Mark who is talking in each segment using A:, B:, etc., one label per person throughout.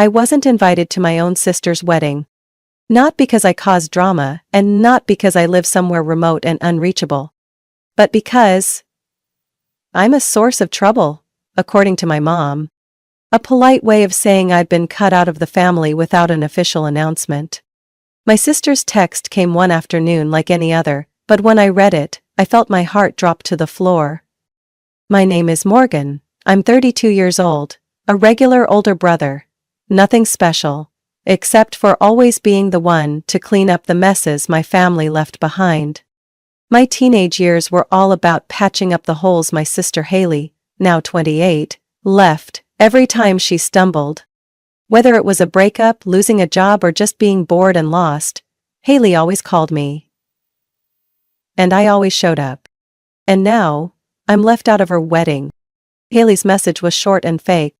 A: I wasn't invited to my own sister's wedding. Not because I caused drama, and not because I live somewhere remote and unreachable. But because I'm a source of trouble, according to my mom. A polite way of saying I'd been cut out of the family without an official announcement. My sister's text came one afternoon like any other, but when I read it, I felt my heart drop to the floor. My name is Morgan. I'm 32 years old, a regular older brother. Nothing special, except for always being the one to clean up the messes my family left behind. My teenage years were all about patching up the holes my sister Haley, now 28, left every time she stumbled. Whether it was a breakup, losing a job, or just being bored and lost, Haley always called me. And I always showed up. And now, I'm left out of her wedding. Haley's message was short and fake.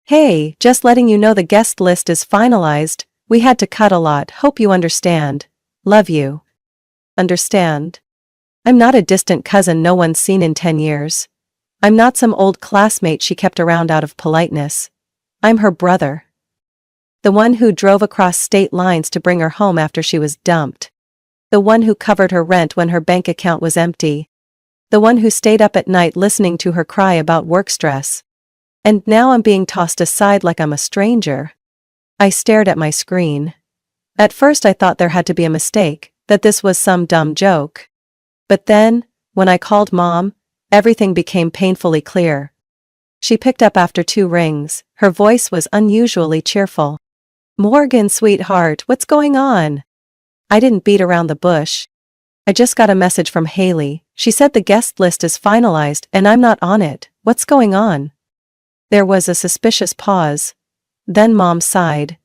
A: Hey, just letting you know the guest list is finalized. We had to cut a lot. Hope you understand. Love you. Understand? I'm not a distant cousin no one's seen in 10 years. I'm not some old classmate she kept around out of politeness. I'm her brother. The one who drove across state lines to bring her home after she was dumped. The one who covered her rent when her bank account was empty. The one who stayed up at night listening to her cry about work stress. And now I'm being tossed aside like I'm a stranger. I stared at my screen. At first I thought there had to be a mistake, that this was some dumb joke. But then, when I called Mom, everything became painfully clear. She picked up after 2 rings. Her voice was unusually cheerful. Morgan, sweetheart, what's going on? I didn't beat around the bush. I just got a message from Haley. She said the guest list is finalized and I'm not on it. What's going on? There was a suspicious pause. Then Mom sighed.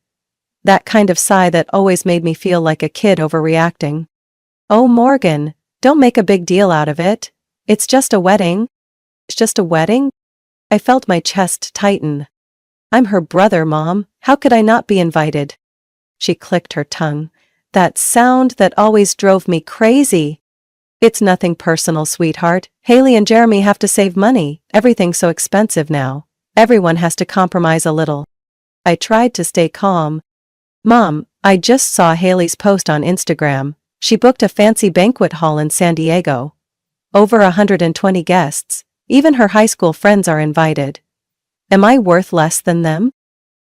A: That kind of sigh that always made me feel like a kid overreacting. Oh, Morgan, don't make a big deal out of it. It's just a wedding. It's just a wedding? I felt my chest tighten. I'm her brother, Mom. How could I not be invited? She clicked her tongue. That sound that always drove me crazy. It's nothing personal, sweetheart. Haley and Jeremy have to save money. Everything's so expensive now. Everyone has to compromise a little. I tried to stay calm. Mom, I just saw Haley's post on Instagram. She booked a fancy banquet hall in San Diego. Over 120 guests. Even her high school friends are invited. Am I worth less than them?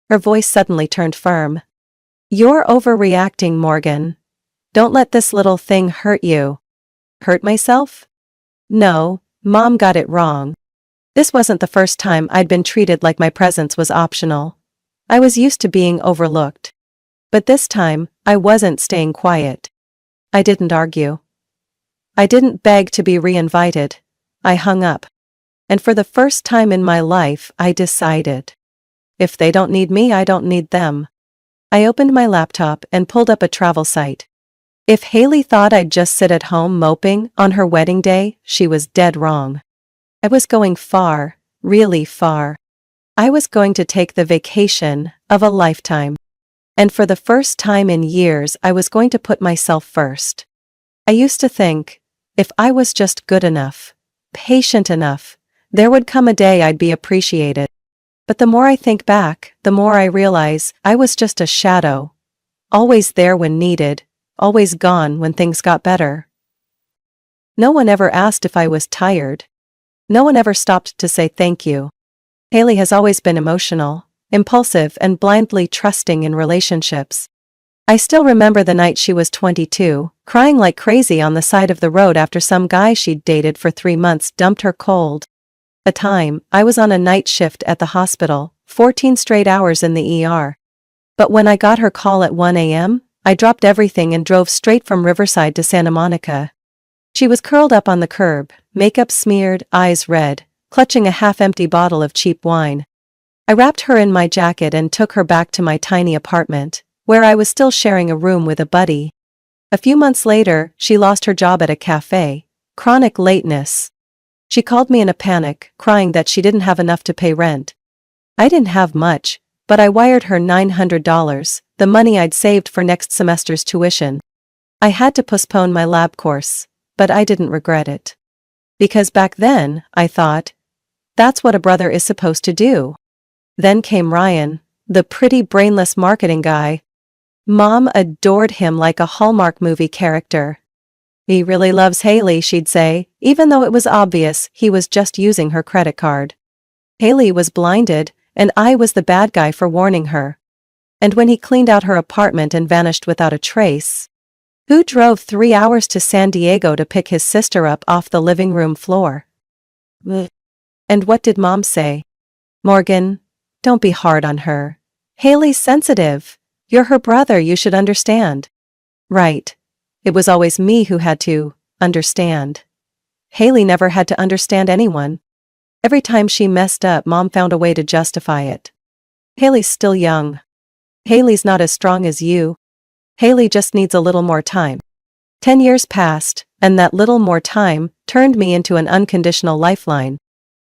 A: Her voice suddenly turned firm. You're overreacting, Morgan. Don't let this little thing hurt you. Hurt myself? No, Mom got it wrong. This wasn't the first time I'd been treated like my presence was optional. I was used to being overlooked. But this time, I wasn't staying quiet. I didn't argue. I didn't beg to be reinvited. I hung up. And for the first time in my life, I decided. If they don't need me, I don't need them. I opened my laptop and pulled up a travel site. If Haley thought I'd just sit at home moping on her wedding day, she was dead wrong. I was going far, really far. I was going to take the vacation of a lifetime. And for the first time in years, I was going to put myself first. I used to think, if I was just good enough, patient enough, there would come a day I'd be appreciated. But the more I think back, the more I realize I was just a shadow. Always there when needed, always gone when things got better. No one ever asked if I was tired. No one ever stopped to say thank you. Haley has always been emotional, impulsive, and blindly trusting in relationships. I still remember the night she was 22, crying like crazy on the side of the road after some guy she'd dated for 3 months dumped her cold. The time, I was on a night shift at the hospital, 14 straight hours in the ER. But when I got her call at 1 a.m., I dropped everything and drove straight from Riverside to Santa Monica. She was curled up on the curb, makeup smeared, eyes red, clutching a half-empty bottle of cheap wine. I wrapped her in my jacket and took her back to my tiny apartment, where I was still sharing a room with a buddy. A few months later, she lost her job at a cafe. Chronic lateness. She called me in a panic, crying that she didn't have enough to pay rent. I didn't have much, but I wired her $900, the money I'd saved for next semester's tuition. I had to postpone my lab course, but I didn't regret it. Because back then, I thought, that's what a brother is supposed to do. Then came Ryan. the pretty brainless marketing guy. Mom adored him like a Hallmark movie character. He really loves Haley, she'd say, even though it was obvious he was just using her credit card. Haley was blinded, and I was the bad guy for warning her. And when he cleaned out her apartment and vanished without a trace, who drove 3 hours to San Diego to pick his sister up off the living room floor? And what did Mom say? Morgan, don't be hard on her. Haley's sensitive. You're her brother, you should understand. Right. It was always me who had to understand. Haley never had to understand anyone. Every time she messed up, Mom found a way to justify it. Haley's still young. Haley's not as strong as you. Haley just needs a little more time. 10 years passed, and that little more time turned me into an unconditional lifeline.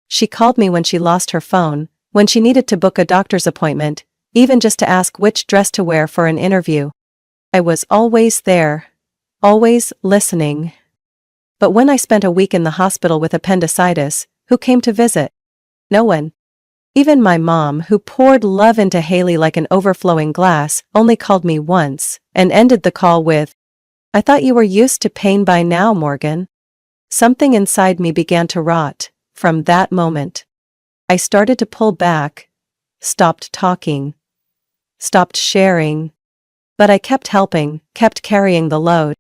A: She called me when she lost her phone, when she needed to book a doctor's appointment, even just to ask which dress to wear for an interview. I was always there. Always listening. But when I spent a week in the hospital with appendicitis, who came to visit? No one. Even my mom, who poured love into Haley like an overflowing glass, only called me once, and ended the call with, "I thought you were used to pain by now, Morgan." Something inside me began to rot. From that moment, I started to pull back, stopped talking, stopped sharing. But I kept helping, kept carrying the load.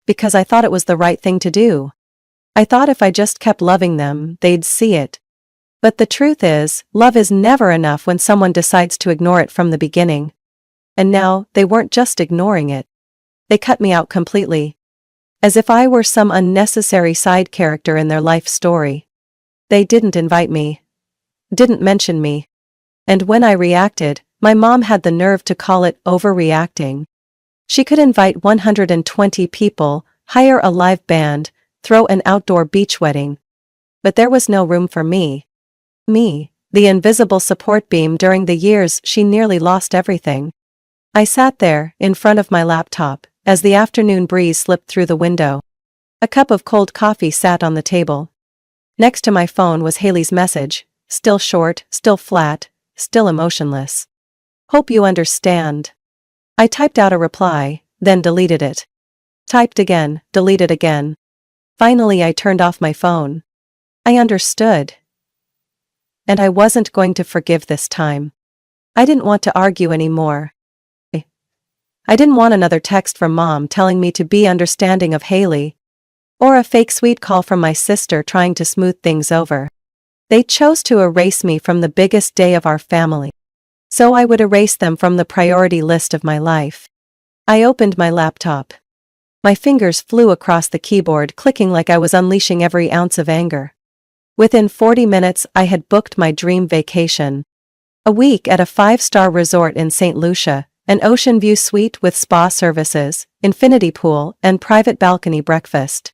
A: Because I thought it was the right thing to do. I thought if I just kept loving them, they'd see it. But the truth is, love is never enough when someone decides to ignore it from the beginning. And now, they weren't just ignoring it. They cut me out completely. As if I were some unnecessary side character in their life story. They didn't invite me. Didn't mention me. And when I reacted, my mom had the nerve to call it overreacting. She could invite 120 people, hire a live band, throw an outdoor beach wedding. But there was no room for me. Me, the invisible support beam during the years she nearly lost everything. I sat there, in front of my laptop, as the afternoon breeze slipped through the window. A cup of cold coffee sat on the table. Next to my phone was Haley's message, still short, still flat, still emotionless. "Hope you understand." I typed out a reply, then deleted it. Typed again, deleted again. Finally I turned off my phone. I understood. And I wasn't going to forgive this time. I didn't want to argue anymore. I didn't want another text from Mom telling me to be understanding of Haley. Or a fake sweet call from my sister trying to smooth things over. They chose to erase me from the biggest day of our family. So I would erase them from the priority list of my life. I opened my laptop. My fingers flew across the keyboard, clicking like I was unleashing every ounce of anger. Within 40 minutes I had booked my dream vacation. A week at a 5-star resort in St. Lucia, an ocean view suite with spa services, infinity pool, and private balcony breakfast.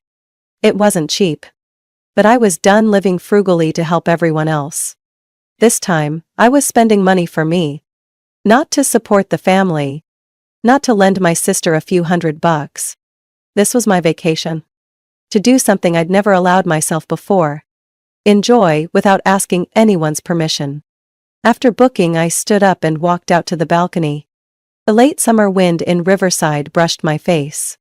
A: It wasn't cheap. But I was done living frugally to help everyone else. This time, I was spending money for me. Not to support the family. Not to lend my sister a few $100. This was my vacation. To do something I'd never allowed myself before. Enjoy without asking anyone's permission. After booking, I stood up and walked out to the balcony. The late summer wind in Riverside brushed my face.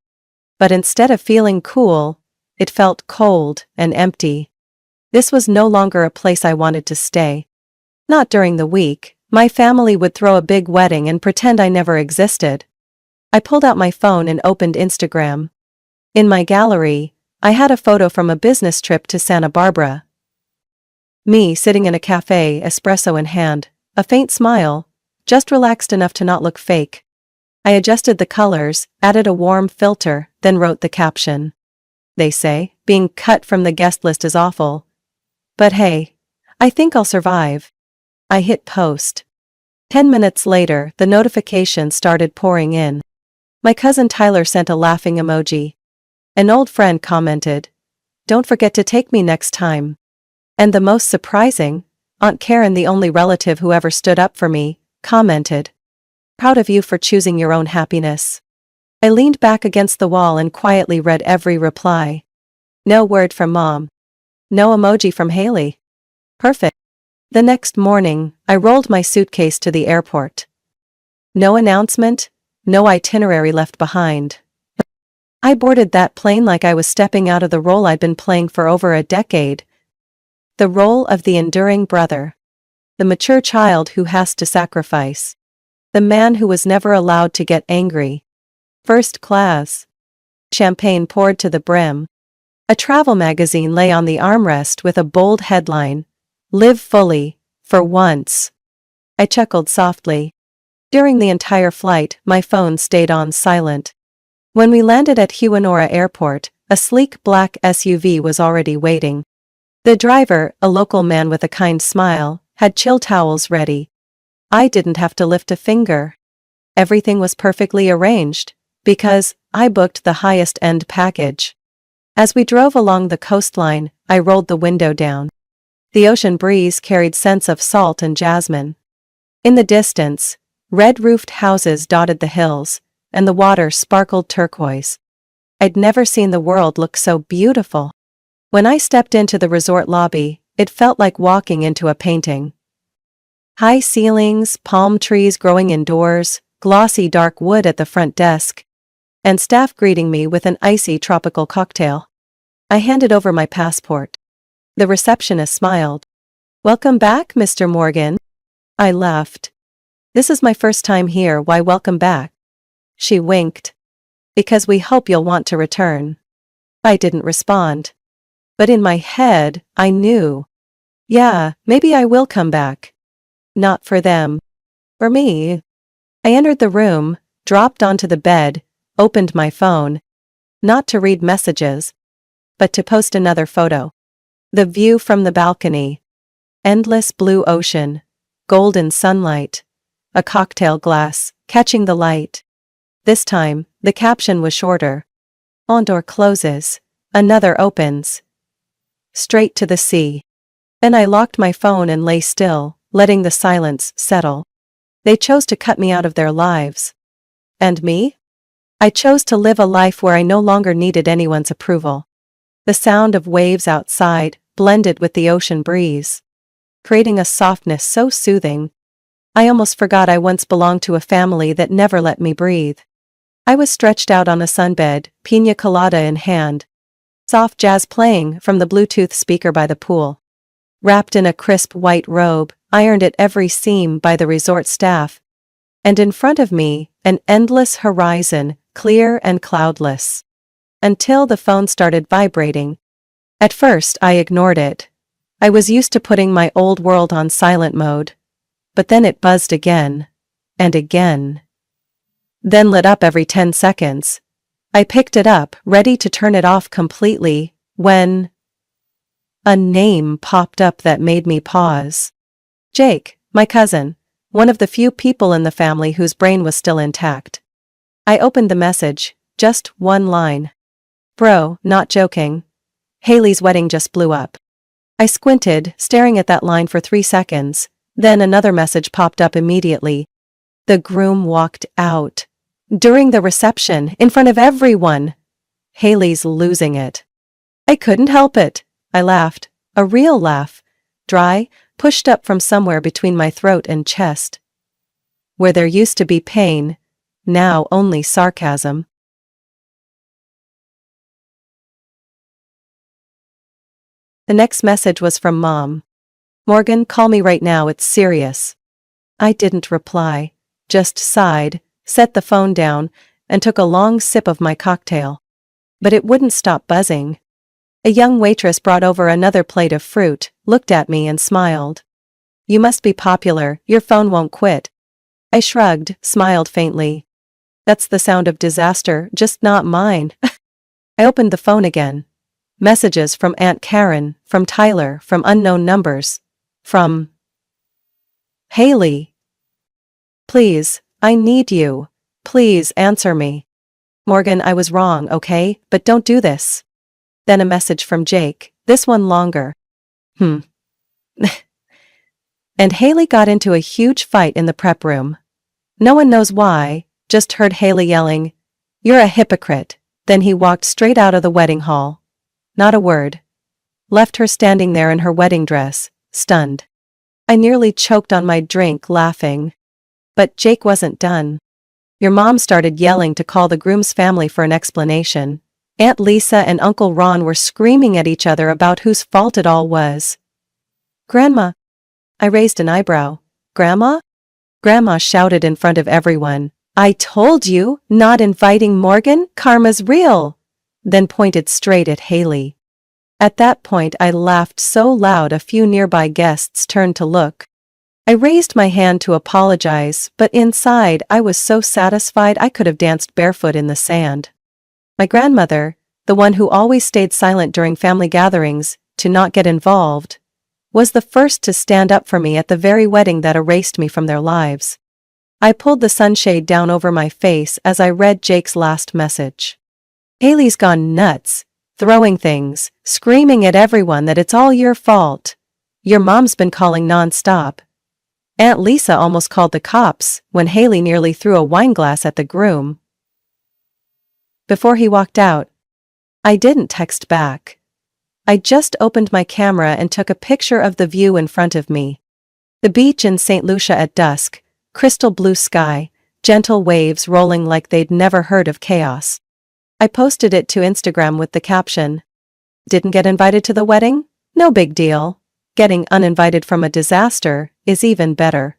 A: But instead of feeling cool, it felt cold and empty. This was no longer a place I wanted to stay. Not during the week. My family would throw a big wedding and pretend I never existed. I pulled out my phone and opened Instagram. In my gallery, I had a photo from a business trip to Santa Barbara. Me sitting in a cafe, espresso in hand, a faint smile, just relaxed enough to not look fake. I adjusted the colors, added a warm filter, then wrote the caption. They say, being cut from the guest list is awful. But hey, I think I'll survive. I hit post. 10 minutes later, the notifications started pouring in. My cousin Tyler sent a laughing emoji. An old friend commented, "Don't forget to take me next time." And the most surprising, Aunt Karen, the only relative who ever stood up for me, commented, "Proud of you for choosing your own happiness." I leaned back against the wall and quietly read every reply. No word from Mom. No emoji from Haley. Perfect. The next morning, I rolled my suitcase to the airport. No announcement, no itinerary left behind. I boarded that plane like I was stepping out of the role I'd been playing for over a decade. The role of the enduring brother. The mature child who has to sacrifice. The man who was never allowed to get angry. First class. Champagne poured to the brim. A travel magazine lay on the armrest with a bold headline. Live fully, for once. I chuckled softly. During the entire flight, my phone stayed on silent. When we landed at Huanora Airport, a sleek black SUV was already waiting. The driver, a local man with a kind smile, had chill towels ready. I didn't have to lift a finger. Everything was perfectly arranged, because I booked the highest-end package. As we drove along the coastline, I rolled the window down. The ocean breeze carried scents of salt and jasmine. In the distance, red-roofed houses dotted the hills, and the water sparkled turquoise. I'd never seen the world look so beautiful. When I stepped into the resort lobby, it felt like walking into a painting. High ceilings, palm trees growing indoors, glossy dark wood at the front desk, and staff greeting me with an icy tropical cocktail. I handed over my passport. The receptionist smiled. "Welcome back, Mr. Morgan." I laughed. "This is my first time here, why welcome back?" She winked. "Because we hope you'll want to return." I didn't respond. But in my head, I knew. Yeah, maybe I will come back. Not for them. For me. I entered the room, dropped onto the bed, opened my phone. Not to read messages, but to post another photo. The view from the balcony. Endless blue ocean. Golden sunlight. A cocktail glass, catching the light. This time, the caption was shorter. One door closes, another opens. Straight to the sea. Then I locked my phone and lay still, letting the silence settle. They chose to cut me out of their lives. And me? I chose to live a life where I no longer needed anyone's approval. The sound of waves outside blended with the ocean breeze, creating a softness so soothing. I almost forgot I once belonged to a family that never let me breathe. I was stretched out on a sunbed, piña colada in hand. Soft jazz playing from the Bluetooth speaker by the pool. Wrapped in a crisp white robe, ironed at every seam by the resort staff. And in front of me, an endless horizon, clear and cloudless. Until the phone started vibrating. At first, I ignored it. I was used to putting my old world on silent mode. But then it buzzed again. And again. Then lit up every 10 seconds. I picked it up, ready to turn it off completely, when a name popped up that made me pause. Jake, my cousin, one of the few people in the family whose brain was still intact. I opened the message, just one line. "Bro, not joking. Haley's wedding just blew up." I squinted, staring at that line for 3 seconds, then another message popped up immediately. The groom walked out. During the reception, in front of everyone. Haley's losing it. I couldn't help it. I laughed. A real laugh. Dry, pushed up from somewhere between my throat and chest. Where there used to be pain, now only sarcasm. The next message was from Mom. "Morgan, call me right now, it's serious." I didn't reply, just sighed, set the phone down, and took a long sip of my cocktail. But it wouldn't stop buzzing. A young waitress brought over another plate of fruit, looked at me and smiled. "You must be popular, your phone won't quit." I shrugged, smiled faintly. "That's the sound of disaster, just not mine." I opened the phone again. Messages from Aunt Karen, from Tyler, from unknown numbers. From Haley. "Please, I need you. Please answer me." "Morgan, I was wrong, okay? But don't do this." Then a message from Jake, this one longer. And Haley got into a huge fight in the prep room. No one knows why, just heard Haley yelling, "You're a hypocrite." Then he walked straight out of the wedding hall. Not a word. Left her standing there in her wedding dress, stunned. I nearly choked on my drink laughing. But Jake wasn't done. Your mom started yelling to call the groom's family for an explanation. Aunt Lisa and Uncle Ron were screaming at each other about whose fault it all was. Grandma. I raised an eyebrow. Grandma? Grandma shouted in front of everyone. I told you, not inviting Morgan, karma's real. Then pointed straight at Haley. At that point I laughed so loud a few nearby guests turned to look. I raised my hand to apologize, but inside I was so satisfied I could have danced barefoot in the sand. My grandmother, the one who always stayed silent during family gatherings, to not get involved, was the first to stand up for me at the very wedding that erased me from their lives. I pulled the sunshade down over my face as I read Jake's last message. Haley's gone nuts, throwing things, screaming at everyone that it's all your fault. Your mom's been calling non-stop. Aunt Lisa almost called the cops when Haley nearly threw a wine glass at the groom. Before he walked out, I didn't text back. I just opened my camera and took a picture of the view in front of me. The beach in St. Lucia at dusk, crystal blue sky, gentle waves rolling like they'd never heard of chaos. I posted it to Instagram with the caption, "Didn't get invited to the wedding? No big deal. Getting uninvited from a disaster is even better."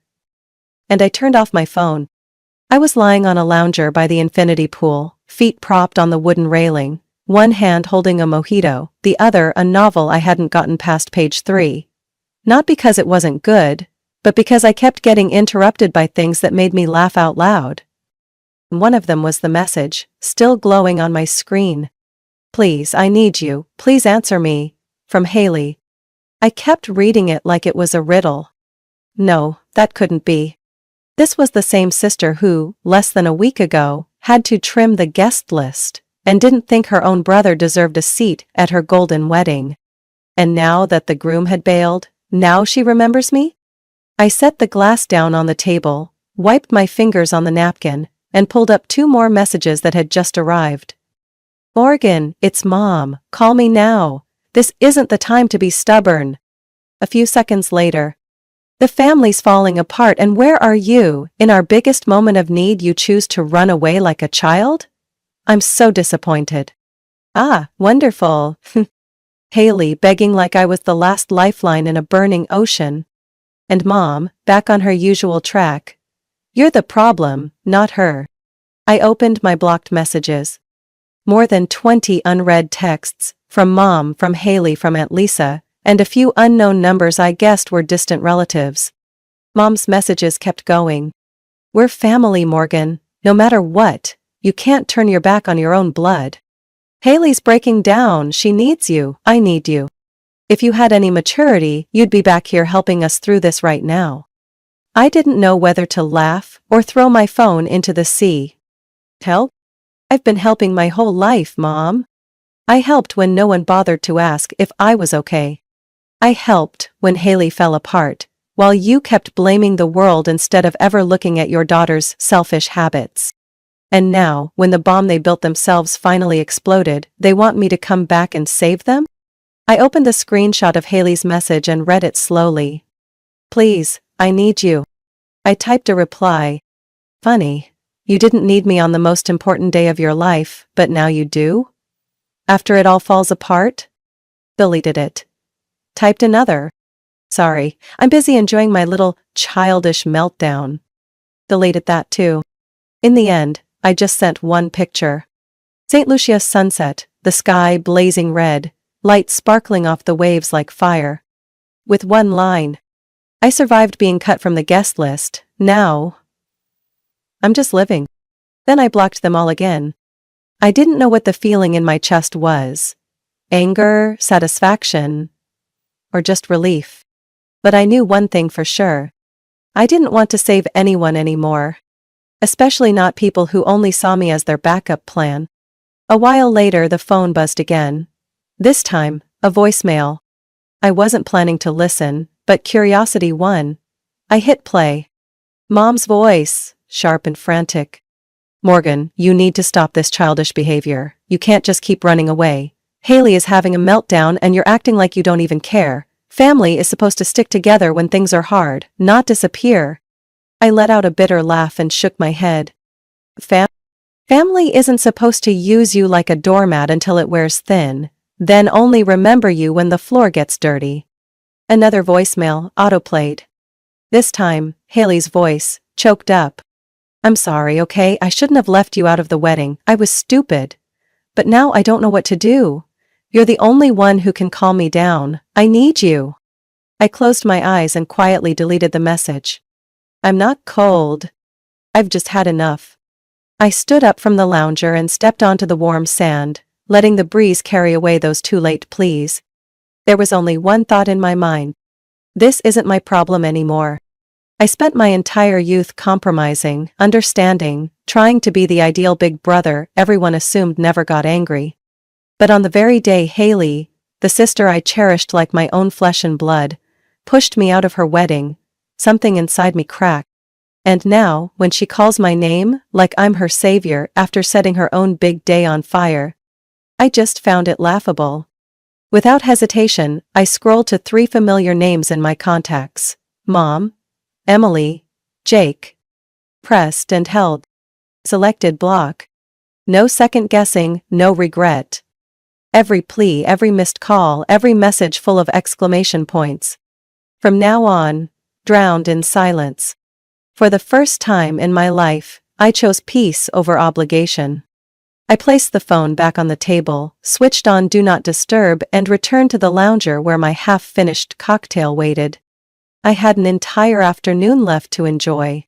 A: And I turned off my phone. I was lying on a lounger by the infinity pool, feet propped on the wooden railing, one hand holding a mojito, the other a novel I hadn't gotten past page 3. Not because it wasn't good, but because I kept getting interrupted by things that made me laugh out loud. One of them was the message, still glowing on my screen. "Please, I need you, please answer me," from Haley. I kept reading it like it was a riddle. No, that couldn't be. This was the same sister who, less than a week ago, had to trim the guest list, and didn't think her own brother deserved a seat at her golden wedding. And now that the groom had bailed, now she remembers me? I set the glass down on the table, wiped my fingers on the napkin, and pulled up 2 more messages that had just arrived. "Morgan, it's Mom, call me now. This isn't the time to be stubborn." A few seconds later, "The family's falling apart and where are you? In our biggest moment of need you choose to run away like a child? I'm so disappointed." "Ah, wonderful." Haley begging like I was the last lifeline in a burning ocean. And Mom, back on her usual track. "You're the problem, not her." I opened my blocked messages. More than 20 unread texts, from Mom, from Haley, from Aunt Lisa, and a few unknown numbers I guessed were distant relatives. Mom's messages kept going. "We're family, Morgan. No matter what, you can't turn your back on your own blood. Haley's breaking down, she needs you, I need you. If you had any maturity, you'd be back here helping us through this right now." I didn't know whether to laugh or throw my phone into the sea. "Help? I've been helping my whole life, Mom. I helped when no one bothered to ask if I was okay. I helped when Haley fell apart, while you kept blaming the world instead of ever looking at your daughter's selfish habits. And now, when the bomb they built themselves finally exploded, they want me to come back and save them?" I opened the screenshot of Haley's message and read it slowly. "Please, I need you." I typed a reply. "Funny. You didn't need me on the most important day of your life, but now you do? After it all falls apart?" Deleted it. Typed another. "Sorry, I'm busy enjoying my little childish meltdown." Deleted that too. In the end, I just sent one picture. St. Lucia sunset, the sky blazing red, light sparkling off the waves like fire. With one line. "I survived being cut from the guest list, now I'm just living." Then I blocked them all again. I didn't know what the feeling in my chest was. Anger, satisfaction, or just relief. But I knew one thing for sure. I didn't want to save anyone anymore. Especially not people who only saw me as their backup plan. A while later the phone buzzed again. This time, a voicemail. I wasn't planning to listen, but curiosity won. I hit play. Mom's voice, sharp and frantic. "Morgan, you need to stop this childish behavior. You can't just keep running away. Haley is having a meltdown and you're acting like you don't even care. Family is supposed to stick together when things are hard, not disappear. I let out a bitter laugh and shook my head. Family isn't supposed to use you like a doormat until it wears thin, then only remember you when the floor gets dirty. Another voicemail autoplayed. This time, Haley's voice, choked up. I'm sorry, okay? I shouldn't have left you out of the wedding. I was stupid. But now I don't know what to do. You're the only one who can calm me down. I need you. I closed my eyes and quietly deleted the message. I'm not cold. I've just had enough. I stood up from the lounger and stepped onto the warm sand, letting the breeze carry away those too late pleas. There was only one thought in my mind. This isn't my problem anymore. I spent my entire youth compromising, understanding, trying to be the ideal big brother everyone assumed never got angry. But on the very day Haley, the sister I cherished like my own flesh and blood, pushed me out of her wedding, something inside me cracked. And now, when she calls my name, like I'm her savior after setting her own big day on fire, I just found it laughable. Without hesitation, I scrolled to 3 familiar names in my contacts: Mom, Emily, Jake. Pressed and held. Selected block. No second guessing, no regret. Every plea, every missed call, every message full of exclamation points. From now on, drowned in silence. For the first time in my life, I chose peace over obligation. I placed the phone back on the table, switched on Do Not Disturb, and returned to the lounger where my half-finished cocktail waited. I had an entire afternoon left to enjoy.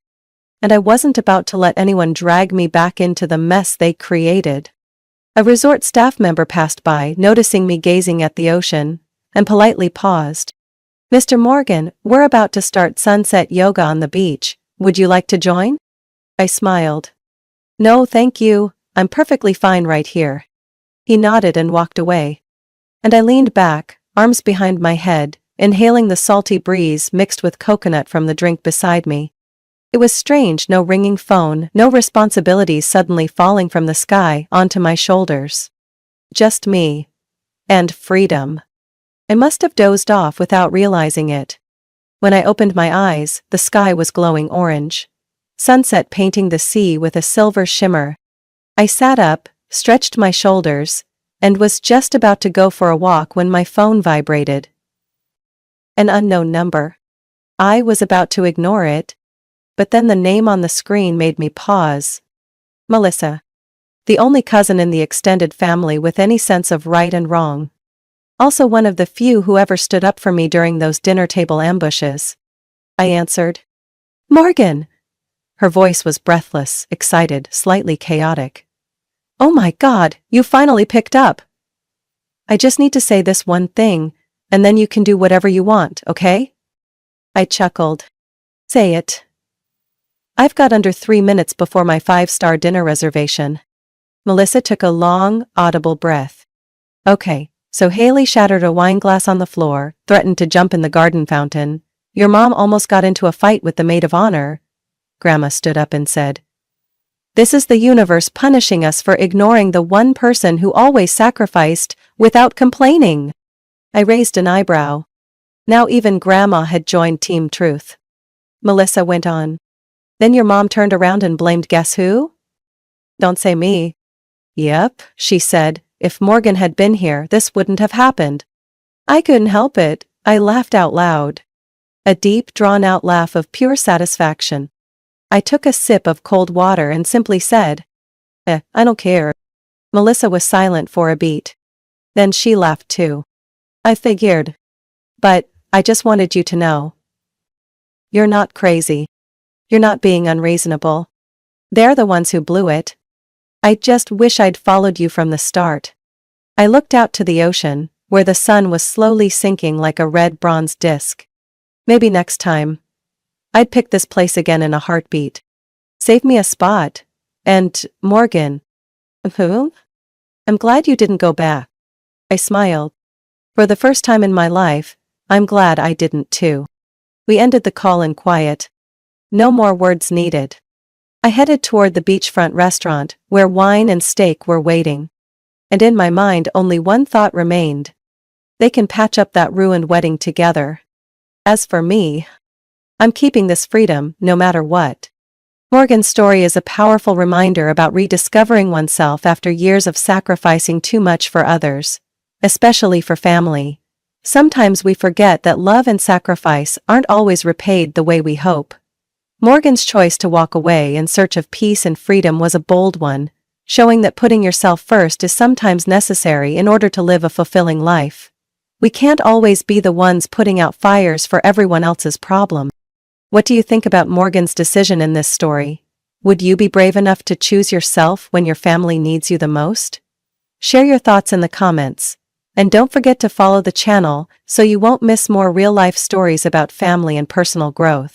A: And I wasn't about to let anyone drag me back into the mess they created. A resort staff member passed by, noticing me gazing at the ocean, and politely paused. Mr. Morgan, we're about to start sunset yoga on the beach. Would you like to join? I smiled. No, thank you. I'm perfectly fine right here. He nodded and walked away. And I leaned back, arms behind my head, inhaling the salty breeze mixed with coconut from the drink beside me. It was strange, no ringing phone, no responsibilities suddenly falling from the sky onto my shoulders. Just me. And freedom. I must have dozed off without realizing it. When I opened my eyes, the sky was glowing orange. Sunset painting the sea with a silver shimmer. I sat up, stretched my shoulders, and was just about to go for a walk when my phone vibrated. An unknown number. I was about to ignore it, but then the name on the screen made me pause. Melissa. The only cousin in the extended family with any sense of right and wrong. Also one of the few who ever stood up for me during those dinner table ambushes. I answered. Morgan! Her voice was breathless, excited, slightly chaotic. Oh my God, you finally picked up! I just need to say this one thing, and then you can do whatever you want, okay? I chuckled. Say it. I've got under 3 minutes before my 5-star dinner reservation. Melissa took a long, audible breath. Okay, so Haley shattered a wine glass on the floor, threatened to jump in the garden fountain. Your mom almost got into a fight with the maid of honor. Grandma stood up and said, This is the universe punishing us for ignoring the one person who always sacrificed without complaining. I raised an eyebrow. Now even Grandma had joined Team Truth. Melissa went on. Then your mom turned around and blamed guess who? Don't say me. Yep, she said, if Morgan had been here, this wouldn't have happened. I couldn't help it, I laughed out loud. A deep, drawn-out laugh of pure satisfaction. I took a sip of cold water and simply said, I don't care. Melissa was silent for a beat. Then she laughed too. I figured. But, I just wanted you to know. You're not crazy. You're not being unreasonable. They're the ones who blew it. I just wish I'd followed you from the start. I looked out to the ocean, where the sun was slowly sinking like a red bronze disk. Maybe next time. I'd pick this place again in a heartbeat. Save me a spot. And, Morgan. Who? I'm glad you didn't go back. I smiled. For the first time in my life, I'm glad I didn't too. We ended the call in quiet. No more words needed. I headed toward the beachfront restaurant, where wine and steak were waiting. And in my mind only one thought remained. they can patch up that ruined wedding together. As for me, I'm keeping this freedom, no matter what. Morgan's story is a powerful reminder about rediscovering oneself after years of sacrificing too much for others, especially for family. Sometimes we forget that love and sacrifice aren't always repaid the way we hope. Morgan's choice to walk away in search of peace and freedom was a bold one, showing that putting yourself first is sometimes necessary in order to live a fulfilling life. We can't always be the ones putting out fires for everyone else's problem. What do you think about Morgan's decision in this story? Would you be brave enough to choose yourself when your family needs you the most? Share your thoughts in the comments. And don't forget to follow the channel so you won't miss more real-life stories about family and personal growth.